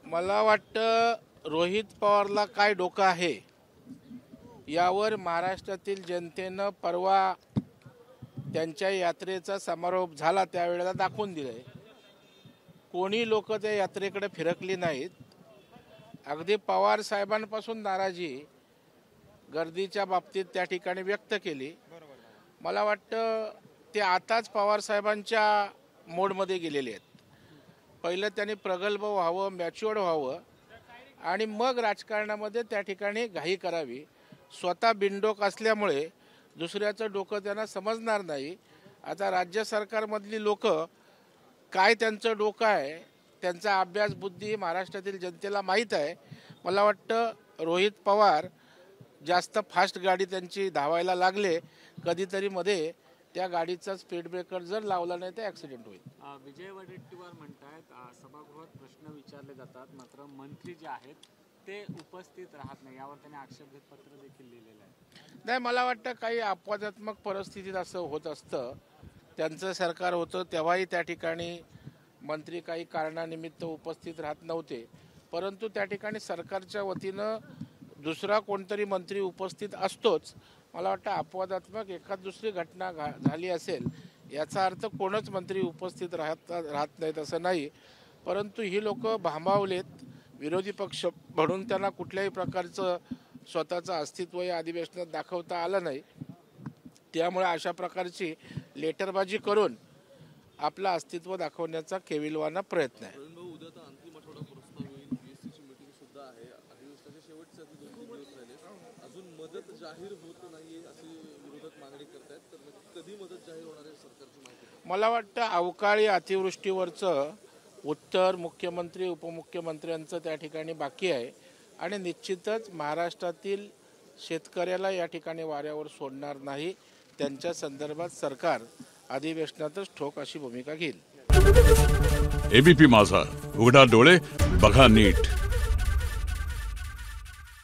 मला वाटतं रोहित पवारला काय डोकं आहे यावर महाराष्ट्रातील जनतेनं परवा त्यांच्या यात्रेचा समारोप झाला त्यावेळेला दाखवून दिलंय। कोणी लोक त्या यात्रेकडे फिरकली नाहीत। अगदी पवार साहेबांपासून नाराजी गर्दीच्या बाबतीत त्या ठिकाणी व्यक्त केली। मला वाटतं ते आताच पवार साहेबांच्या मोडमध्ये गेलेले आहेत। पहिलं त्यांनी प्रगल्भ व्हावं, मॅच्युअर्ड व्हावं आणि मग राजकारणामध्ये त्या ठिकाणी घाई करावी। स्वतः बिनडोक असल्यामुळे दुसऱ्याचं डोकं त्यांना समजणार नाही। आता राज्य सरकारमधली लोक काय त्यांचं डोकं आहे, त्यांचा अभ्यास बुद्धी महाराष्ट्रातील जनतेला माहीत आहे। मला वाटतं रोहित पवार जास्त फास्ट गाडी त्यांची धावायला लागले, कधीतरी मध्ये त्या गाडीचा स्पीड ब्रेकर जर लावला नाही तर ॲक्सिडेंट होईल। विजय वडेट्टीवार म्हणतात सभागृहात प्रश्न विचारले जातात मात्र मंत्री जे आहेत ते उपस्थित राहत नाही, यावर त्यांनी आक्षेप घेत पत्र देखील लिहिलेलं आहे। नाही, मला वाटतं काही अपवादात्मक परिस्थितीत असं होत असतं। त्यांचं सरकार होतं तेव्हाही त्या ठिकाणी मंत्री काही कारणानिमित्त उपस्थित राहत नव्हते, परंतु त्या ठिकाणी सरकारच्या वतीनं दुसरा कोणतरी मंत्री उपस्थित असतोच। मला वाटतं अपवादात्मक एखाद दुसरी घटना झाली असेल याचा अर्थ कोणच मंत्री उपस्थित राहत नाहीत असं नाही, परंतु ही लोक भांबावलेत। विरोधी पक्ष म्हणून त्यांना कुठल्याही प्रकारचं स्वतःचं अस्तित्व या अधिवेशनात दाखवता आलं नाही, त्यामुळे अशा प्रकारची लेटरबाजी करून आपलं अस्तित्व दाखवण्याचा केविलवाना प्रयत्न आहे। उद्या तर अंतिम आठवडा प्रस्ताव होईल, बीएससीची मीटिंग सुद्धा आहे, अधिवेशनाचे शेवटचे 2-3 दिवस राहिले, अजून मदत जाहीर होत नाहीये अशी विरोधक मागणी करतायत, तर कधी मदत जाहीर होणार आहे सरकारची माहिती? मला वाटतं अवकाळी अतिवृष्टीवरचं उत्तर मुख्यमंत्री उपमुख्यमंत्र्यांचं त्या ठिकाणी बाकी आहे आणि निश्चितच महाराष्ट्रातील शेतकऱ्याला या ठिकाणी वाऱ्यावर सोडणार नाही। त्यांच्या संदर्भात सरकार अधिवेशनातच ठोक अशी भूमिका घेईल। एबीपी माझा, उघडा डोळे बघा नीट।